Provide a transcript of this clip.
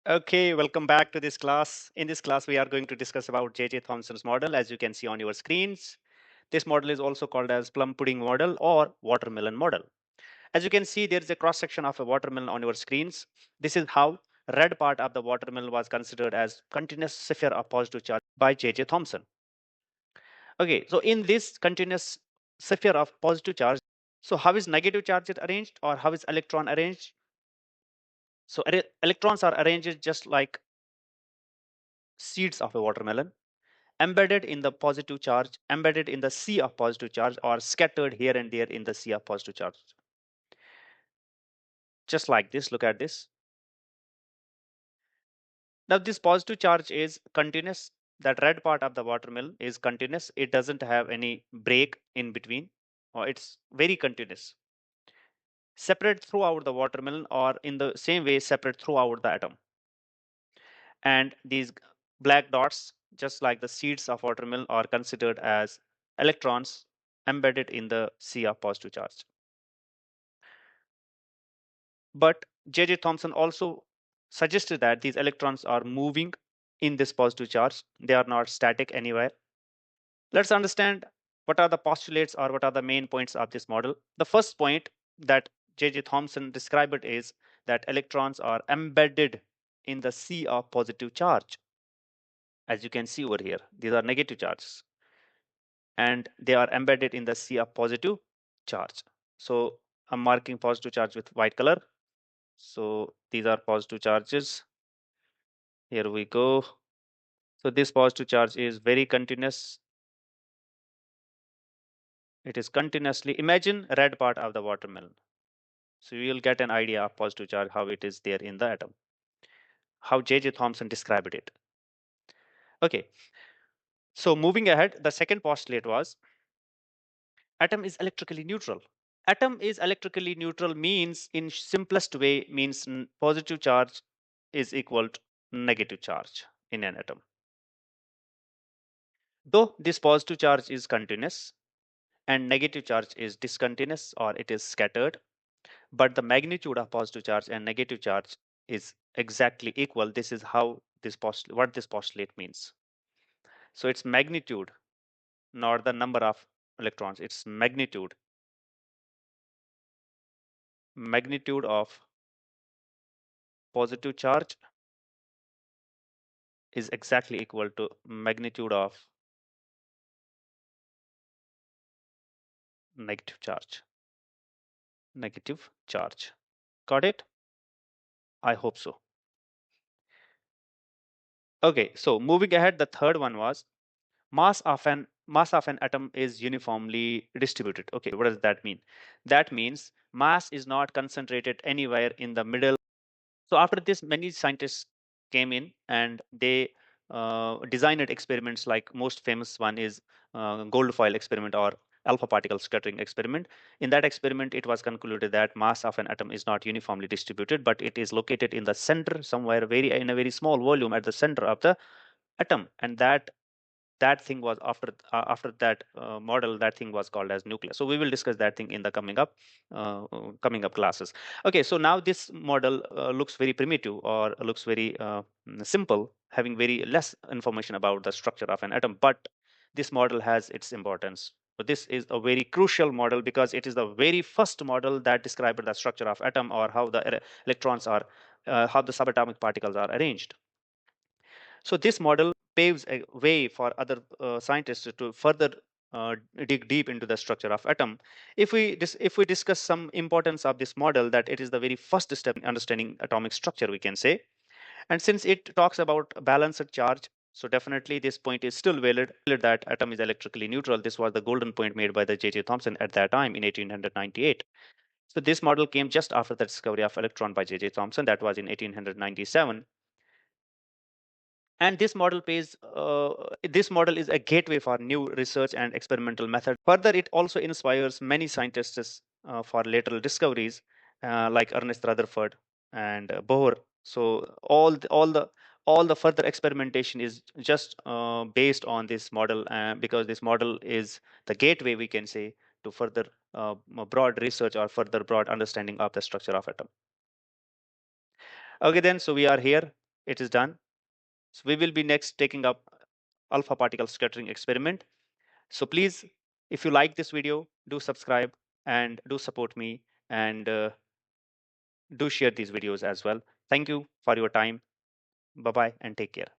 Okay, welcome back to this class. In this class, we are going to discuss about J.J. Thomson's model, as you can see on your screens. This model is also called as Plum Pudding Model or Watermelon Model. As you can see, there is a cross section of a watermelon on your screens. This is how red part of the watermelon was considered as continuous sphere of positive charge by J.J. Thomson. Okay, so in this continuous sphere of positive charge, so how is negative charge arranged or how is electron arranged? So electrons are arranged just like seeds of a watermelon, embedded in the positive charge, embedded in the sea of positive charge, or scattered here and there in the sea of positive charge. Just like this, look at this. Now, this positive charge is continuous. That red part of the watermelon is continuous. It doesn't have any break in between, or it's very continuous. Separate throughout the watermelon, or in the same way, separate throughout the atom. And these black dots, just like the seeds of watermelon, are considered as electrons embedded in the sea of positive charge. But J.J. Thomson also suggested that these electrons are moving in this positive charge. They are not static anywhere. Let's understand what are the postulates or what are the main points of this model. The first point that J.J. Thomson described it is that electrons are embedded in the sea of positive charge. As you can see over here, these are negative charges. And they are embedded in the sea of positive charge. So I'm marking positive charge with white color. So these are positive charges. Here we go. So this positive charge is very continuous. It is continuously, imagine red part of the watermelon. So you will get an idea of positive charge, how it is there in the atom, how J.J. Thomson described it. Okay, so moving ahead, the second postulate was atom is electrically neutral. Atom is electrically neutral means, in simplest way, means positive charge is equal to negative charge in an atom. Though this positive charge is continuous and negative charge is discontinuous or it is scattered, but the magnitude of positive charge and negative charge is exactly equal. This is how what this postulate means. So it's magnitude, not the number of electrons. It's magnitude of positive charge is exactly equal to magnitude of negative charge. Negative charge. Got it? I hope so. Okay, so moving ahead, the third one was mass of an atom is uniformly distributed. Okay, what does that mean? That means mass is not concentrated anywhere in the middle. So after this, many scientists came in and they designed experiments. Like most famous one is gold foil experiment or alpha particle scattering experiment. In that experiment, it was concluded that mass of an atom is not uniformly distributed, but it is located in the center somewhere, very in a very small volume at the center of the atom, and that thing was after that model, that thing was called as nucleus. So we will discuss that thing in the coming up classes. Okay, so now this model looks very primitive or looks very simple, having very less information about the structure of an atom, but this model has its importance. So this is a very crucial model because it is the very first model that described the structure of atom, or how the electrons are how the subatomic particles are arranged. So this model paves a way for other scientists to further dig deep into the structure of atom. If we discuss some importance of this model, that it is the very first step in understanding atomic structure, we can say. And since it talks about balanced charge, so definitely this point is still valid, that atom is electrically neutral. This was the golden point made by the J.J. Thomson at that time in 1898. So this model came just after the discovery of electron by J.J. Thomson. That was in 1897. And this model is a gateway for new research and experimental methods. Further, it also inspires many scientists for lateral discoveries, like Ernest Rutherford and Bohr. So all the further experimentation is just based on this model, because this model is the gateway, we can say, to further broad research or further broad understanding of the structure of atom. Okay, then, so we are here. it is done. So we will be next taking up alpha particle scattering experiment. So please, if you like this video, do subscribe and do support me, and do share these videos as well. Thank you for your time. Bye bye and take care.